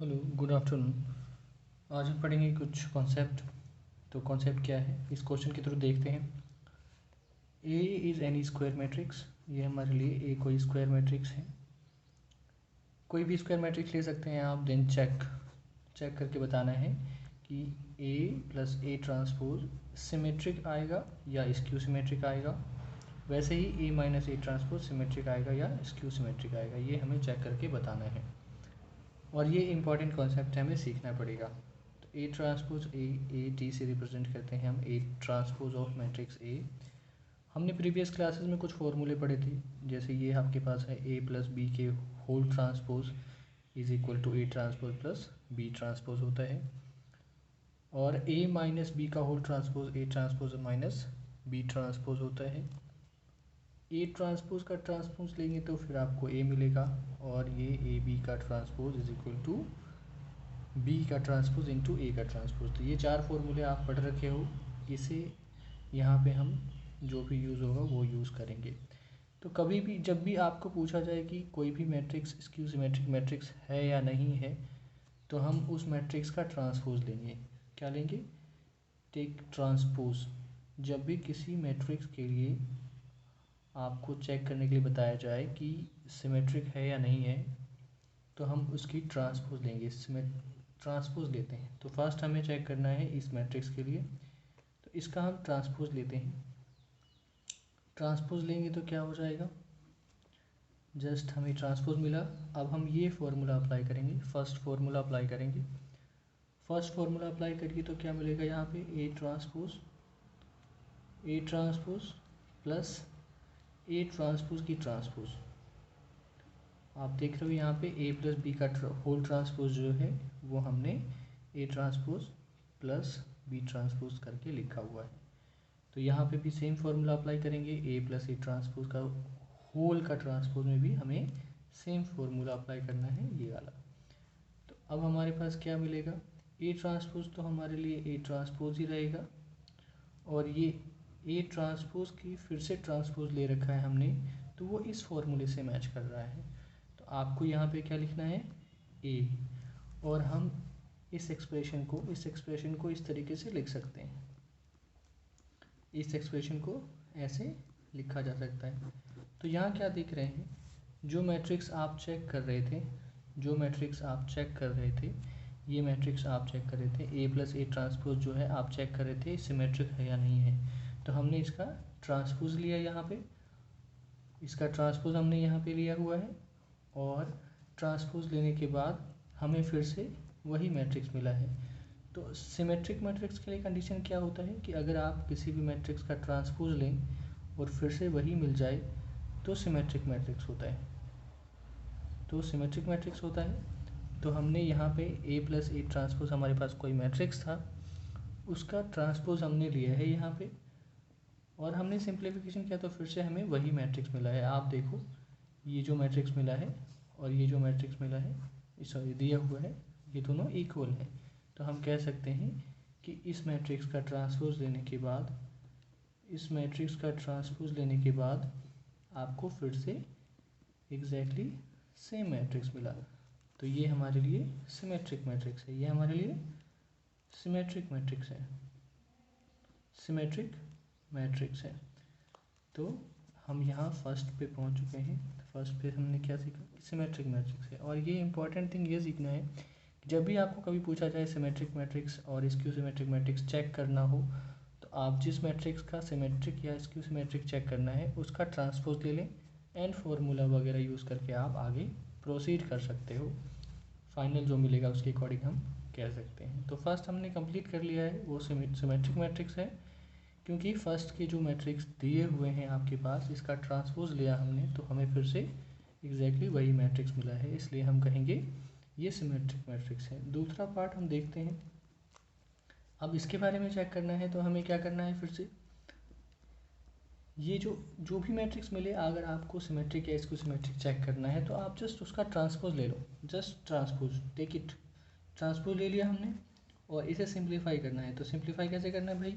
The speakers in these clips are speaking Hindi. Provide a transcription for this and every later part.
Hello, good afternoon. आज हम पढ़ेंगे कुछ कॉन्सेप्ट। तो कॉन्सेप्ट क्या है, इस क्वेश्चन के थ्रू देखते हैं। A is any square matrix. ये हमारे लिए ए कोई स्क्वायर मैट्रिक्स है। कोई भी स्क्वायर मैट्रिक्स ले सकते हैं आप। देन चेक करके बताना है कि ए प्लस ए ट्रांसपोज सिमेट्रिक आएगा या स्क्यू सिमेट्रिक आएगा। वैसे ही ए माइनस ए ट्रांसपोज सिमेट्रिक आएगा या स्क्यू सिमेट्रिक आएगा। ये हमें चेक करके बताना है और ये इंपॉर्टेंट कॉन्सेप्ट है, हमें सीखना पड़ेगा। तो ए ट्रांसपोज ए टी से रिप्रेजेंट करते हैं हम A transpose of matrix A. हमने प्रीवियस क्लासेस में कुछ फॉर्मूले पढ़े थे, जैसे ये आपके पास है ए प्लस बी के whole transpose is equal to A transpose plus B transpose होता है, और ए माइनस बी का whole transpose A transpose minus B transpose होता है। ए ट्रांसपोज का ट्रांसपोज लेंगे तो फिर आपको ए मिलेगा, और ये ए बी का transpose is equal to B का ट्रांसपोज इंटू ए का ट्रांसपोज। तो ये चार फॉर्मूले आप पढ़ रखे हो, इसे यहाँ पे हम जो भी यूज़ होगा वो यूज़ करेंगे। तो कभी भी जब भी आपको पूछा जाए कि कोई भी मैट्रिक्स स्क्यू सिमेट्रिक मैट्रिक्स है या नहीं है, तो हम उस मैट्रिक्स का ट्रांसपोज लेंगे। क्या लेंगे? Take transpose. जब भी किसी मैट्रिक्स के लिए आपको चेक करने के लिए बताया जाए कि सिमेट्रिक है या नहीं है, तो हम उसकी ट्रांसपोज लेंगे। ट्रांसपोज लेते हैं तो फर्स्ट हमें चेक करना है इस मैट्रिक्स के लिए, तो इसका हम ट्रांसपोज लेते हैं। ट्रांसपोज लेंगे तो क्या हो जाएगा, जस्ट हमें ट्रांसपोज मिला। अब हम ये फॉर्मूला अप्लाई करेंगे, फर्स्ट फार्मूला अप्लाई करेंगे। फर्स्ट फार्मूला अप्लाई करिए तो क्या मिलेगा यहाँ पे, A transpose plus A transpose की ट्रांसपोज। आप देख रहे हो यहाँ पे ए प्लस बी का होल ट्रांसपोज जो है वो हमने A transpose plus B transpose करके लिखा हुआ है। तो यहाँ पे भी सेम फार्मूला अप्लाई करेंगे, ए प्लस ए ट्रांसपोज का होल का ट्रांसपोज में भी हमें सेम फार्मूला अप्लाई करना है, ये वाला। तो अब हमारे पास क्या मिलेगा, ए ट्रांसपोज तो हमारे लिए ए ट्रांसपोज ही रहेगा, और ये ए ट्रांसपोज की फिर से ट्रांसपोज ले रखा है हमने, तो वो इस फॉर्मूले से मैच कर रहा है। तो आपको यहाँ पे क्या लिखना है, ए, और हम इस एक्सप्रेशन को इस तरीके से लिख सकते हैं। इस एक्सप्रेशन को ऐसे लिखा जा सकता है। तो यहाँ क्या देख रहे हैं, जो मैट्रिक्स आप चेक कर रहे थे, ये मैट्रिक्स आप चेक कर रहे थे, ए प्लस ए ट्रांसपोज जो है आप चेक कर रहे थे सिमेट्रिक है या नहीं है। तो हमने इसका ट्रांसपोज लिया, यहाँ पे इसका ट्रांसपोज हमने यहाँ पे लिया हुआ है, और ट्रांसपोज लेने के बाद हमें फिर से वही मैट्रिक्स मिला है। तो सिमेट्रिक मैट्रिक्स के लिए कंडीशन क्या होता है कि अगर आप किसी भी मैट्रिक्स का ट्रांसपोज लें और फिर से वही मिल जाए तो सिमेट्रिक मैट्रिक्स होता है। तो हमने यहाँ पे ए प्लस ए ट्रांसपोज, हमारे पास कोई मैट्रिक्स था, उसका ट्रांसपोज हमने लिया है यहाँ पे, और हमने सिंप्लीफिकेशन किया तो फिर से हमें वही मैट्रिक्स मिला है। आप देखो, ये जो मैट्रिक्स मिला है और ये जो मैट्रिक्स मिला है, सॉरी दिया हुआ है, ये दोनों इक्वल है। तो हम कह सकते हैं कि इस मैट्रिक्स का ट्रांसपोज लेने के बाद आपको फिर से एग्जैक्टली सेम मैट्रिक्स मिला। तो ये हमारे लिए सिमेट्रिक मैट्रिक्स है, तो हम यहाँ फर्स्ट पे पहुँच चुके हैं। फर्स्ट पे हमने क्या सीखा, सिमेट्रिक मैट्रिक्स है। और ये इंपॉर्टेंट थिंग ये सीखना है कि जब भी आपको कभी पूछा जाए सिमेट्रिक मैट्रिक्स और स्क्यू सिमेट्रिक मैट्रिक्स चेक करना हो, तो आप जिस मैट्रिक्स का सिमेट्रिक या स्क्यू सिमेट्रिक चेक करना है उसका ट्रांसपोज ले लें, एंड फार्मूला वगैरह यूज़ करके आप आगे प्रोसीड कर सकते हो। फाइनल जो मिलेगा उसके अकॉर्डिंग हम कह सकते हैं। तो फर्स्ट हमने कंप्लीट कर लिया है, वो सिमेट्रिक मैट्रिक्स है, क्योंकि फर्स्ट के जो मैट्रिक्स दिए हुए हैं आपके पास, इसका ट्रांसपोज लिया हमने तो हमें फिर से एग्जैक्टली वही मैट्रिक्स मिला है, इसलिए हम कहेंगे ये सिमेट्रिक मैट्रिक्स है। दूसरा पार्ट हम देखते हैं। अब इसके बारे में चेक करना है तो हमें क्या करना है, फिर से ये जो भी मैट्रिक्स मिले, अगर आपको सिमेट्रिक या इसको सिमेट्रिक चेक करना है तो आप जस्ट उसका ट्रांसपोज ले लो, just transpose take it. Transpose ले लिया हमने और इसे सिंप्लीफाई करना है। तो सिंप्लीफाई कैसे करना है भाई,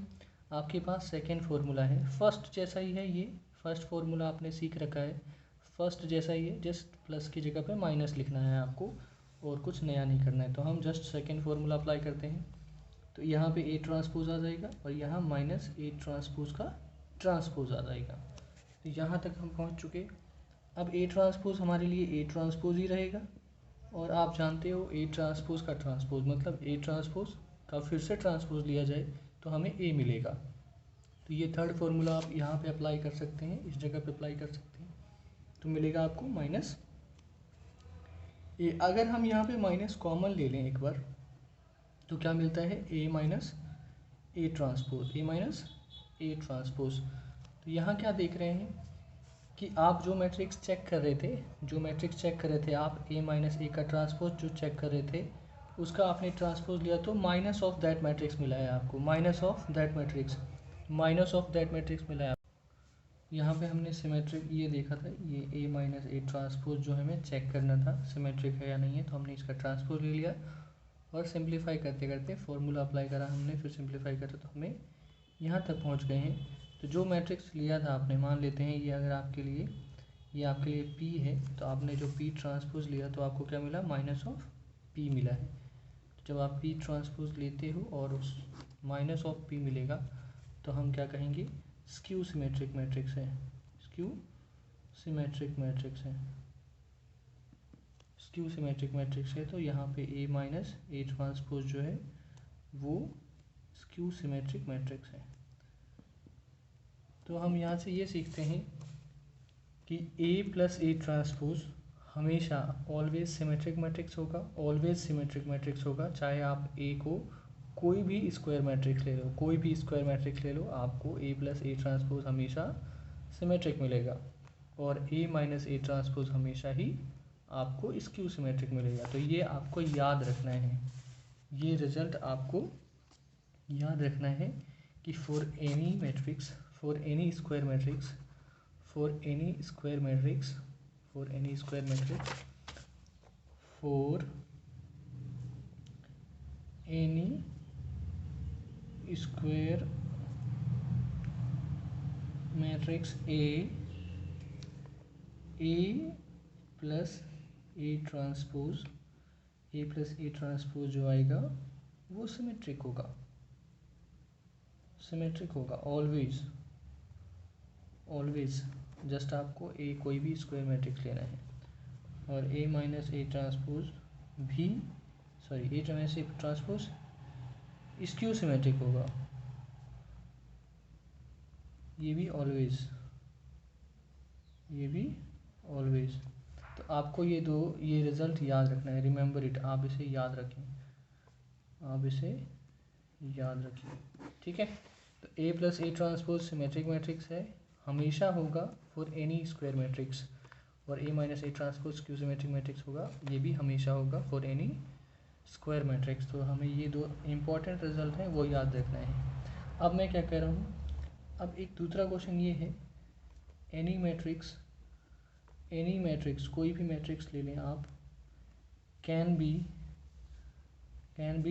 आपके पास सेकेंड फार्मूला है, फर्स्ट जैसा ही है, ये फर्स्ट फार्मूला आपने सीख रखा है, फर्स्ट जैसा ही है, जस्ट प्लस की जगह पे माइनस लिखना है आपको, और कुछ नया नहीं करना है। तो हम जस्ट सेकेंड फार्मूला अप्लाई करते हैं। तो यहाँ पे ए ट्रांसपोज आ जाएगा और यहाँ माइनस ए ट्रांसपोज का ट्रांसपोज आ जाएगा। तो यहाँ तक हम पहुँच चुके। अब ए ट्रांसपोज हमारे लिए ए ट्रांसपोज ही रहेगा, और आप जानते हो ए ट्रांसपोज का ट्रांसपोज मतलब ए ट्रांसपोज का फिर से ट्रांसपोज लिया जाए तो हमें ए मिलेगा। तो ये थर्ड फार्मूला आप यहाँ पे अप्लाई कर सकते हैं, इस जगह पे अप्लाई कर सकते हैं, तो मिलेगा आपको माइनस ए। अगर हम यहाँ पे माइनस कॉमन ले लें एक बार तो क्या मिलता है, A minus A transpose, A minus A transpose. तो यहाँ क्या देख रहे हैं कि आप जो मैट्रिक्स चेक कर रहे थे, आप ए माइनस ए का ट्रांसपोज जो चेक कर रहे थे उसका आपने ट्रांसपोज लिया तो माइनस ऑफ दैट मैट्रिक्स मिला है आपको, माइनस ऑफ दैट मैट्रिक्स मिला है। यहाँ पे हमने सिमेट्रिक ये देखा था, ये ए माइनस ए ट्रांसपोज जो हमें चेक करना था सिमेट्रिक है या नहीं है, तो हमने इसका ट्रांसपोज ले लिया और सिंप्लीफाई करते करते फॉर्मूला अप्लाई करा हमने, फिर सिंप्लीफाई करा तो हमें यहाँ तक पहुँच गए हैं। तो जो मैट्रिक्स लिया था आपने, मान लेते हैं ये अगर आपके लिए P है, तो आपने जो P ट्रांसपोज लिया तो आपको क्या मिला, माइनस ऑफ P मिला है। तो जब आप P ट्रांसपोज लेते हो और उस माइनस ऑफ P मिलेगा तो हम क्या कहेंगे, स्क्यू सिमेट्रिक मैट्रिक्स है, स्क्यू सिमेट्रिक मैट्रिक्स है। तो यहाँ पे ए माइनस ए ट्रांसपोज जो है वो स्क्यू सिमेट्रिक मैट्रिक्स है। तो हम यहाँ से ये सीखते हैं कि ए प्लस ए ट्रांसपोज हमेशा ऑलवेज सिमेट्रिक मैट्रिक्स होगा, चाहे आप ए को कोई भी स्क्वायर मैट्रिक्स ले लो, आपको ए प्लस ए ट्रांसपोज हमेशा सिमेट्रिक मिलेगा, और ए माइनस ए ट्रांसपोज हमेशा ही आपको स्क्यू सिमेट्रिक मिलेगा। तो ये आपको याद रखना है, ये रिजल्ट आपको याद रखना है कि for any square matrix for any square matrix A plus A transpose जो आएगा वो सिमेट्रिक होगा ऑलवेज। जस्ट आपको ए कोई भी स्क्वायर मैट्रिक्स लेना है, और ए माइनस ए ट्रांसपोज भी A minus A transpose skew symmetric होगा, ये भी ऑलवेज। तो आपको ये रिज़ल्ट याद रखना है, रिमेंबर इट, आप इसे याद रखिए, ठीक है। तो A plus A transpose symmetric matrix है, हमेशा होगा फॉर एनी स्क्वायर मैट्रिक्स, और A minus A transpose skew symmetric matrix होगा, ये भी हमेशा होगा फॉर एनी स्क्वायर मैट्रिक्स। तो हमें ये दो इम्पॉर्टेंट रिजल्ट हैं वो याद रखना है। अब मैं क्या कह रहा हूँ, अब एक दूसरा क्वेश्चन ये है, एनी मैट्रिक्स कोई भी मैट्रिक्स ले लें आप, can be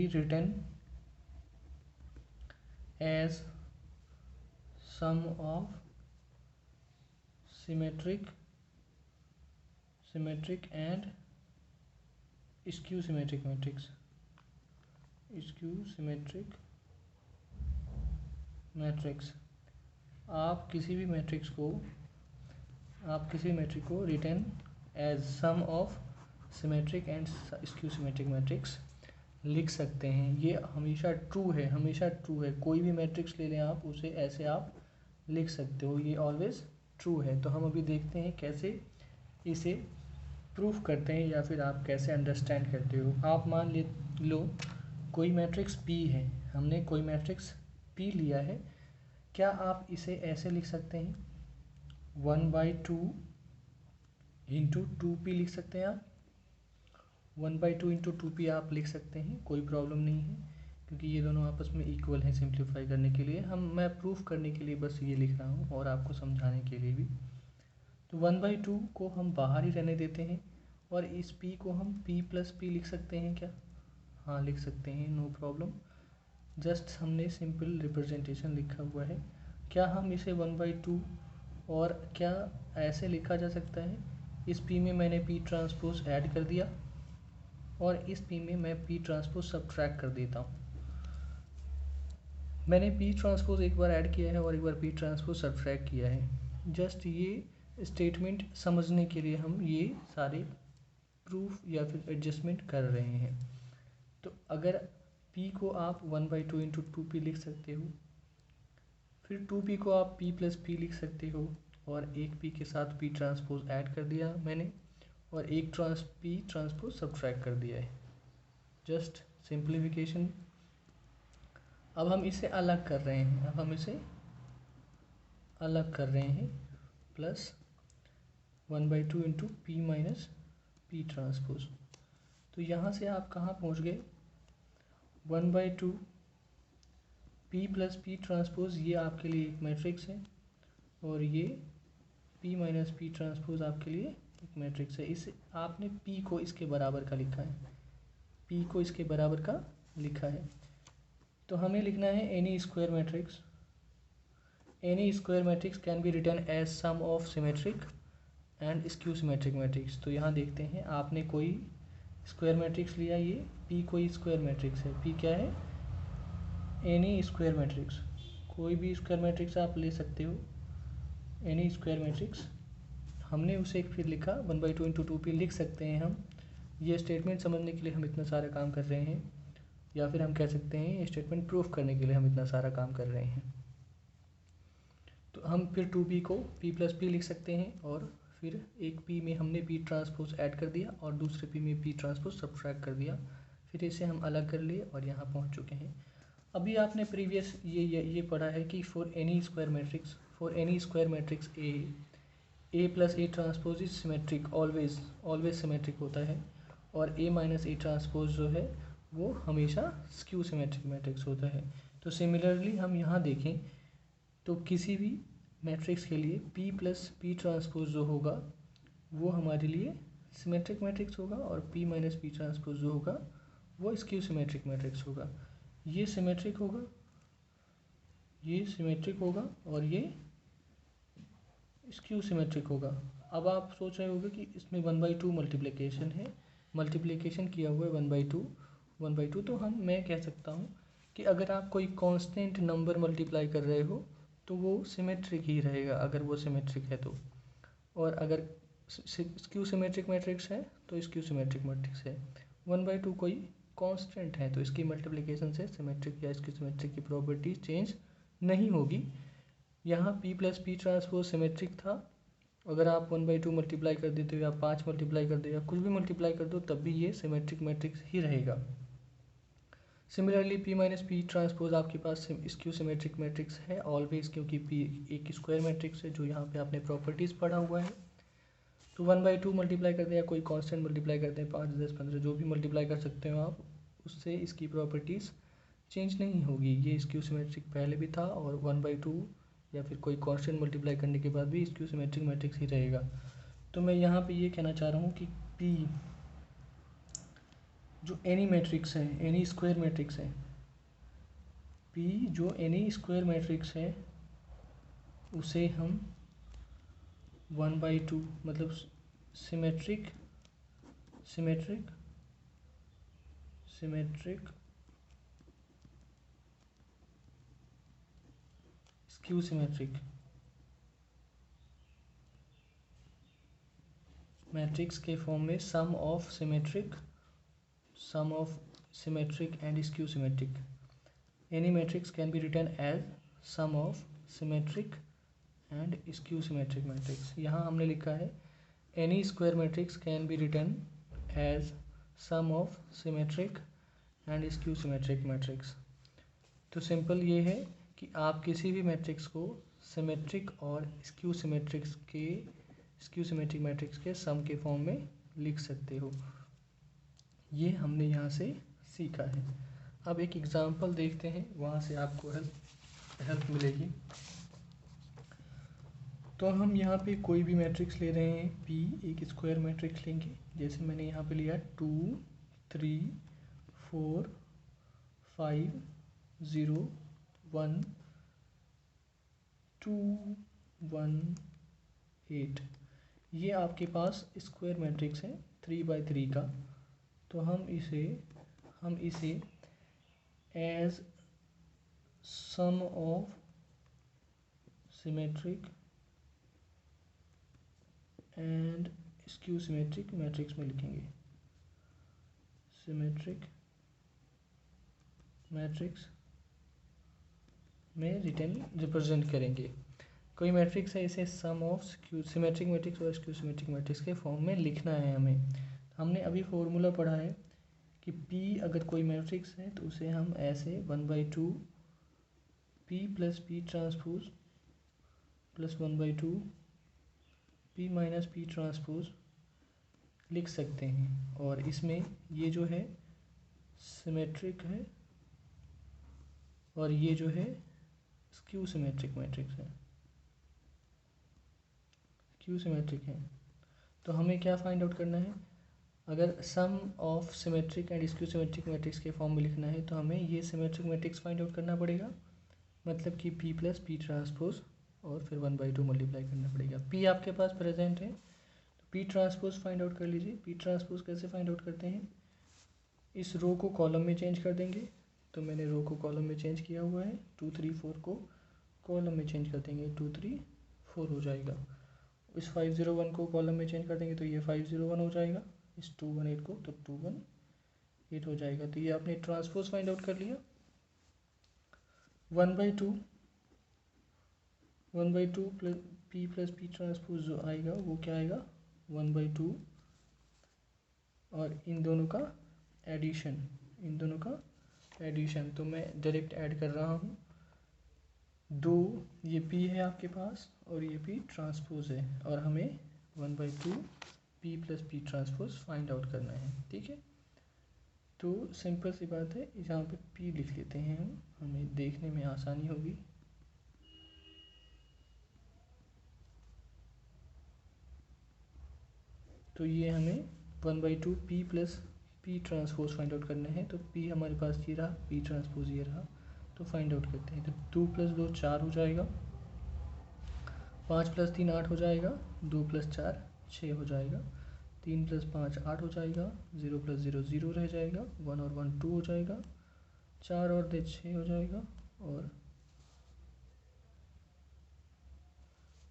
written as sum of symmetric and skew symmetric matrix. आप किसी भी मैट्रिक्स को written as sum of symmetric and skew symmetric matrix लिख सकते हैं। ये हमेशा ट्रू है, कोई भी मैट्रिक्स ले लें आप, उसे ऐसे आप लिख सकते हो, ये ऑलवेज ट्रू है। तो हम अभी देखते हैं कैसे इसे प्रूफ करते हैं, या फिर आप कैसे अंडरस्टैंड करते हो। आप मान लो कोई मैट्रिक्स P है, हमने कोई मैट्रिक्स P लिया है, क्या आप इसे ऐसे लिख सकते हैं, 1/2 इंटू 2P लिख सकते हैं आप, 1/2 इंटू 2P आप लिख सकते हैं, कोई प्रॉब्लम नहीं है, क्योंकि ये दोनों आपस में इक्वल हैं। सिंप्लीफाई करने के लिए मैं प्रूफ करने के लिए बस ये लिख रहा हूँ, और आपको समझाने के लिए भी। तो 1/2 को हम बाहर ही रहने देते हैं, और इस P को हम P प्लस P लिख सकते हैं क्या, हाँ लिख सकते हैं, नो प्रॉब्लम। जस्ट हमने सिंपल रिप्रेजेंटेशन लिखा हुआ है। क्या हम इसे 1/2 और क्या ऐसे लिखा जा सकता है, इस P में मैंने P ट्रांसपोज ऐड कर दिया और इस पी में मैं पी ट्रांसपोज सब्ट्रैक्ट कर देता हूँ। मैंने पी ट्रांसपोज एक बार ऐड किया है और एक बार पी ट्रांसपोज सब्ट्रैक्ट किया है। जस्ट ये स्टेटमेंट समझने के लिए हम ये सारे प्रूफ या फिर एडजस्टमेंट कर रहे हैं। तो अगर p को आप 1/2 इंटू 2p लिख सकते हो, फिर 2p को आप p प्लस p लिख सकते हो, और एक p के साथ p ट्रांसपोज ऐड कर दिया मैंने, और एक p ट्रांसपोज सब्ट्रैक्ट कर दिया है। Just simplification. अब हम इसे अलग कर रहे हैं, plus 1/2 into p minus p transpose. तो यहाँ से आप कहाँ पहुँच गए, 1/2 p प्लस p ट्रांसपोज ये आपके लिए एक मैट्रिक्स है, और ये p माइनस p ट्रांसपोज आपके लिए एक मैट्रिक्स है। इसे आपने p को इसके बराबर का लिखा है, तो हमें लिखना है any square matrix can be written as sum of symmetric and skew symmetric matrix. तो यहाँ देखते हैं, आपने कोई स्क्वायर मैट्रिक्स लिया, ये p कोई स्क्वायर मैट्रिक्स है। p क्या है, एनी स्क्वायर मैट्रिक्स, कोई भी स्क्वायर मैट्रिक्स आप ले सकते हो, एनी स्क्वायर मैट्रिक्स। हमने उसे फिर लिखा 1/2 इंटू 2p लिख सकते हैं हम। ये स्टेटमेंट समझने के लिए हम इतना सारा काम कर रहे हैं, या फिर हम कह सकते हैं ये स्टेटमेंट प्रूफ करने के लिए हम इतना सारा काम कर रहे हैं। तो हम फिर 2p को p प्लस p लिख सकते हैं, और फिर एक p में हमने p ट्रांसपोज ऐड कर दिया और दूसरे p में p ट्रांसपोज सब्ट्रैक्ट कर दिया। फिर इसे हम अलग कर लिए और यहाँ पहुँच चुके हैं। अभी आपने प्रीवियस ये पढ़ा है कि for any square matrix A plus A transpose is symmetric, always symmetric होता है, और ए माइनस ए ट्रांसपोज जो है वो हमेशा स्क्यू सिमेट्रिक मैट्रिक्स होता है। तो सिमिलरली हम यहाँ देखें तो किसी भी मैट्रिक्स के लिए p प्लस पी ट्रांसपोज जो होगा वो हमारे लिए सिमेट्रिक मैट्रिक्स होगा, और p माइनस पी ट्रांसपोज जो होगा वो स्क्यू सिमेट्रिक मैट्रिक्स होगा। ये सिमेट्रिक होगा और ये स्क्यू सिमेट्रिक होगा। अब आप सोच रहे होंगे कि इसमें 1/2 मल्टीप्लिकेशन है, मल्टीप्लिकेशन किया हुआ है 1/2, तो मैं कह सकता हूँ कि अगर आप कोई कांस्टेंट नंबर मल्टीप्लाई कर रहे हो तो वो सिमेट्रिक ही रहेगा, अगर वो सिमेट्रिक है तो। और अगर स्क्यू सिमेट्रिक मैट्रिक्स है तो स्क्यू सिमेट्रिक मैट्रिक्स है। 1/2 कोई कांस्टेंट है, तो इसकी मल्टीप्लिकेशन से सिमेट्रिक या स्क्यू सिमेट्रिक की प्रॉपर्टी चेंज नहीं होगी। यहाँ p plus P transpose symmetric था, अगर आप 1/2 मल्टीप्लाई कर देते हो या 5 मल्टीप्लाई कर दो या कुछ भी मल्टीप्लाई कर दो तब भी ये सिमेट्रिक मैट्रिक्स ही रहेगा। Similarly p minus P transpose आपके पास स्क्यू सिमेट्रिक मैट्रिक्स है ऑलवेज, क्योंकि p एक स्क्वायर मैट्रिक्स है जो यहाँ पे आपने प्रॉपर्टीज़ पढ़ा हुआ है। तो 1/2 मल्टीप्लाई कर दें या कोई कांस्टेंट मल्टीप्लाई कर दें, 5, 10, 15 जो भी मल्टीप्लाई कर सकते हो आप, उससे इसकी प्रॉपर्टीज़ चेंज नहीं होगी। ये स्क्यू सिमेट्रिक पहले भी था, और 1/2 या फिर कोई कांस्टेंट मल्टीप्लाई करने के बाद भी स्क्यू सिमेट्रिक मैट्रिक्स ही रहेगा। तो मैं यहाँ पे ये कहना चाह रहा हूँ कि p जो एनी मैट्रिक्स है, एनी स्क्वायर मैट्रिक्स है, p जो एनी स्क्वायर मैट्रिक्स है उसे हम 1/2 मतलब सिमेट्रिक स्क्यू सिमेट्रिक मैट्रिक्स के फॉर्म में sum of symmetric and skew symmetric. Any matrix can be written as sum of symmetric and skew symmetric matrix. यहाँ हमने लिखा है any square matrix can be written as sum of symmetric and skew symmetric matrix. तो सिंपल ये है कि आप किसी भी मैट्रिक्स को सिमेट्रिक और स्क्यू सिमेट्रिक मैट्रिक्स के सम के फॉर्म में लिख सकते हो। ये हमने यहाँ से सीखा है। अब एक एग्जांपल देखते हैं, वहाँ से आपको हेल्प मिलेगी। तो हम यहाँ पे कोई भी मैट्रिक्स ले रहे हैं, p एक स्क्वायर मैट्रिक्स लेंगे, जैसे मैंने यहाँ पे लिया 2 3 4 5 0 1 2 1 8। ये आपके पास स्क्वायर मैट्रिक्स है 3/3 का। तो हम इसे as sum of symmetric and skew symmetric matrix में लिखेंगे। सिमेट्रिक मैट्रिक्स में रिप्रेजेंट करेंगे। कोई मैट्रिक्स है, इसे सम ऑफ सिमेट्रिक मैट्रिक्स और स्क्यू सिमेट्रिक मैट्रिक्स के फॉर्म में लिखना है हमें। हमने अभी फॉर्मूला पढ़ा है कि P अगर कोई मैट्रिक्स है तो उसे हम ऐसे 1/2 P plus P transpose plus 1/2 P minus P transpose लिख सकते हैं। और इसमें ये जो है सिमेट्रिक है और ये जो है स्क्यू सिमेट्रिक मैट्रिक्स है, स्क्यू सिमेट्रिक है। तो हमें क्या फाइंड आउट करना है, अगर sum of symmetric and skew symmetric matrix के फॉर्म में लिखना है तो हमें ये सिमेट्रिक मैट्रिक्स फाइंड आउट करना पड़ेगा, मतलब कि P प्लस पी ट्रांसपोज और फिर 1/2 मल्टीप्लाई करना पड़ेगा। P आपके पास प्रेजेंट है तो P ट्रांसपोज फाइंड आउट कर लीजिए। P ट्रांसपोज कैसे फाइंड आउट करते हैं, इस रो को कॉलम में चेंज कर देंगे। तो मैंने रो को कॉलम में चेंज किया हुआ है, 2 3 4 को कॉलम में चेंज कर देंगे, 2 3 4 हो जाएगा। इस 501 को कॉलम में चेंज कर देंगे तो ये 501 हो जाएगा, इस 218 को तो 218 हो जाएगा। तो ये आपने ट्रांसपोज फाइंड आउट कर लिया। 1/2 प्लस पी ट्रांसपोज जो आएगा वो क्या आएगा, 1/2 और इन दोनों का एडिशन, तो मैं डायरेक्ट ऐड कर रहा हूँ। 2 ये P है आपके पास और ये P ट्रांसपोज है और हमें 1/2 P plus P transpose find out करना है। ठीक है, तो सिंपल सी बात है, यहाँ पे P लिख लेते हैं हम, हमें देखने में आसानी होगी। तो ये हमें 1/2 P plus P transpose find out करना है। तो P हमारे पास ये रहा, P ट्रांसपोज ये रहा, तो फाइंड आउट करते हैं। तो 2 + 2 4 हो जाएगा, 5 + 3 8 हो जाएगा, 2 + 4 6 हो जाएगा, 3 + 5 8 हो जाएगा, 0 + 0 0 रह जाएगा, 1 और 1 2 हो जाएगा, 4 और 2 6 हो जाएगा और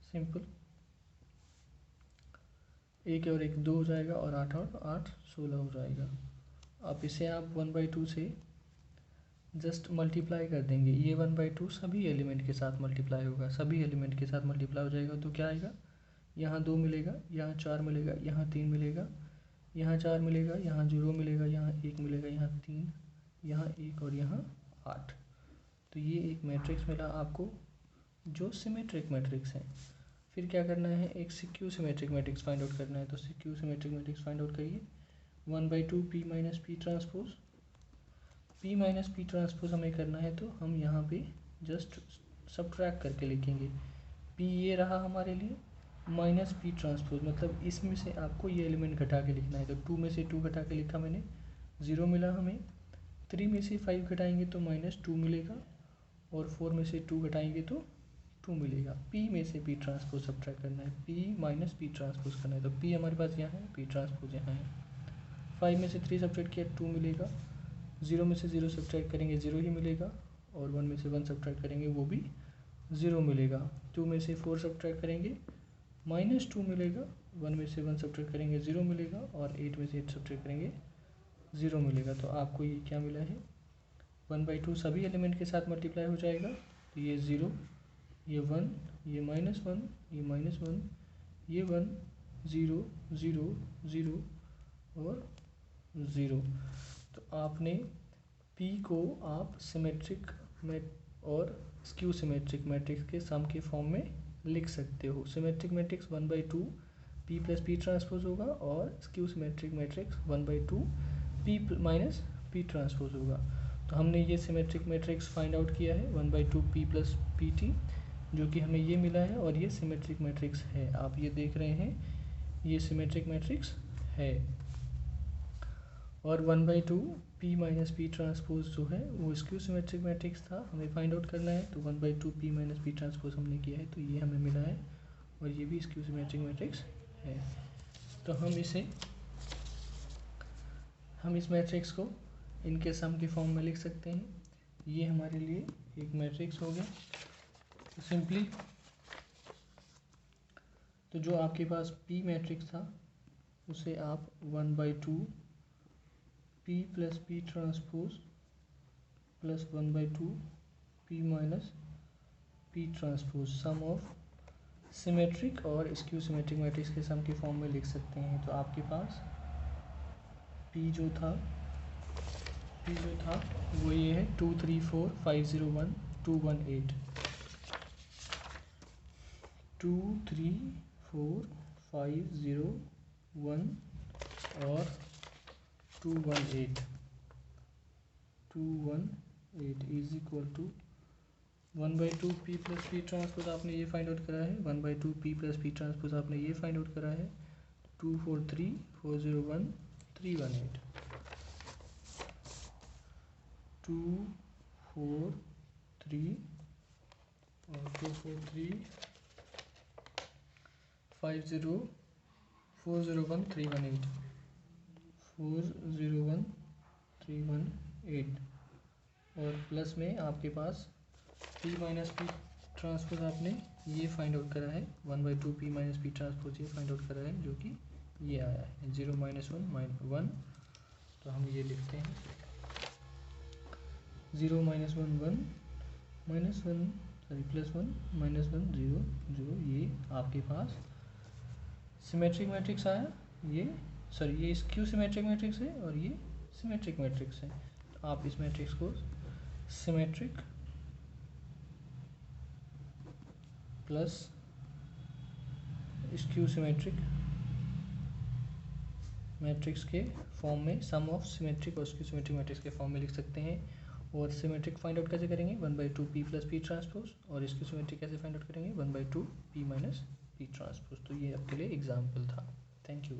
सिंपल 1 और 1 2 हो जाएगा और 8 और 8 16 हो जाएगा। अब इसे आप 1/2 से जस्ट मल्टीप्लाई कर देंगे। ये 1/2 सभी एलिमेंट के साथ मल्टीप्लाई होगा, सभी एलिमेंट के साथ मल्टीप्लाई हो जाएगा। तो क्या आएगा, यहाँ 2 मिलेगा, यहाँ 4 मिलेगा, यहाँ 3 मिलेगा, यहाँ 4 मिलेगा, यहाँ 0 मिलेगा, यहाँ 1 मिलेगा, यहाँ 3, यहाँ 1 और यहाँ 8। तो ये एक मैट्रिक्स मिला आपको जो सिमेट्रिक मैट्रिक्स है। फिर क्या करना है, एक skew symmetric matrix find out करना है। तो skew symmetric matrix find out करिए। 1/2 P minus P transpose, P minus P transpose हमें करना है तो हम यहाँ पे जस्ट सब्ट्रैक्ट करके लिखेंगे। P ये रहा हमारे लिए, माइनस पी ट्रांसपोज मतलब इसमें से आपको ये एलिमेंट घटा के लिखना है। तो 2 में से 2 घटा के लिखा मैंने, 0 मिला हमें। 3 में से 5 घटाएंगे तो -2 मिलेगा और 4 में से 2 घटाएंगे तो 2 मिलेगा। P में से P ट्रांसपोज सब्ट्रैक्ट करना है, P माइनस पी ट्रांसपोज करना है। तो P हमारे पास यहाँ है, P ट्रांसपोज यहाँ है। 5 में से 3 सब्ट्रैक्ट किया 2 मिलेगा, 0 में से 0 सब्ट्रैक्ट करेंगे 0 ही मिलेगा और 1 में से 1 सब्ट्रैक्ट करेंगे वो भी 0 मिलेगा। 2 में से 4 सब्ट्रैक्ट करेंगे -2 मिलेगा, 1 में से 1 सब्ट्रैक्ट करेंगे 0 मिलेगा और 8 में से 8 सब्ट्रैक्ट करेंगे 0 मिलेगा। तो आपको ये क्या मिला है, 1/2 सभी एलिमेंट के साथ मल्टीप्लाई हो जाएगा। तो ये 0, ये 1, ये -1, ये -1, ये 1 0 0 0 और 0। तो आपने P को आप सिमेट्रिक और स्क्यू सिमेट्रिक मैट्रिक्स के सम के फॉर्म में लिख सकते हो। Symmetric matrix 1/2 P plus P transpose होगा और skew symmetric matrix 1/2 P minus P transpose होगा। तो हमने ये सिमेट्रिक मैट्रिक्स फाइंड आउट किया है 1/2 P प्लस पी टी, जो कि हमें ये मिला है और ये सिमेट्रिक मैट्रिक्स है। आप ये देख रहे हैं, ये सिमेट्रिक मैट्रिक्स है। और 1/2 P माइनस पी ट्रांसपोज जो है वो स्क्यू सिमेट्रिक मैट्रिक्स था, हमें फाइंड आउट करना है। तो 1/2 P माइनस पी ट्रांसपोज हमने किया है तो ये हमें मिला है और ये भी स्क्यू सिमेट्रिक मैट्रिक्स है। तो हम इसे हम इस मैट्रिक्स को इनके सम के फॉर्म में लिख सकते हैं। ये हमारे लिए एक मैट्रिक्स हो गया। तो सिंपली तो जो आपके पास पी मैट्रिक्स था उसे आप 1/2 P plus P transpose plus 1/2 P minus P transpose sum of symmetric और स्क्यू सिमेट्रिक मैट्रिक्स के सम के फॉर्म में लिख सकते हैं। तो आपके पास पी जो था वो ये है 2 3 4 5 0 1 2 1 8 2 3 4 5 0 1 और 2 1 8 2 1 8 is equal to 1/2 P plus P transpose आपने ये फाइंड आउट करा है, 1/2 पी प्लस पी ट्रांसपोज आपने ये फाइंड आउट करा है, 2 4 3 4 0 1 3 1 8 2 4 3 और 2 4 3 5 0 4 0 1 3 1 8 4 0 1 3 1 8 और प्लस में आपके पास पी माइनस पी ट्रांसपोज आपने ये फाइंड आउट करा है, 1/2 पी माइनस पी ट्रांसपोज ये फाइंड आउट करा है जो कि ये आया है 0 -1 -1। तो हम ये लिखते हैं 0 -1 1 -1 सॉरी +1 -1 0 0। ये आपके पास सिमेट्रिक मैट्रिक्स आया, ये सॉरी ये स्क्यू सिमेट्रिक मैट्रिक्स है और ये सिमेट्रिक मैट्रिक्स है। तो आप इस मैट्रिक्स को symmetric plus skew symmetric matrix के फॉर्म में सम ऑफ सिमेट्रिक और स्क्यू सिमेट्रिक मैट्रिक्स के फॉर्म में लिख सकते हैं। और सिमेट्रिक फाइंड आउट कैसे करेंगे, 1/2 पी प्लस पी ट्रांसपोज, और स्क्यू सिमेट्रिक कैसे फाइंड आउट करेंगे, 1/2 पी माइनस पी ट्रांसपोज। तो ये आपके लिए एग्जाम्पल था। Thank you.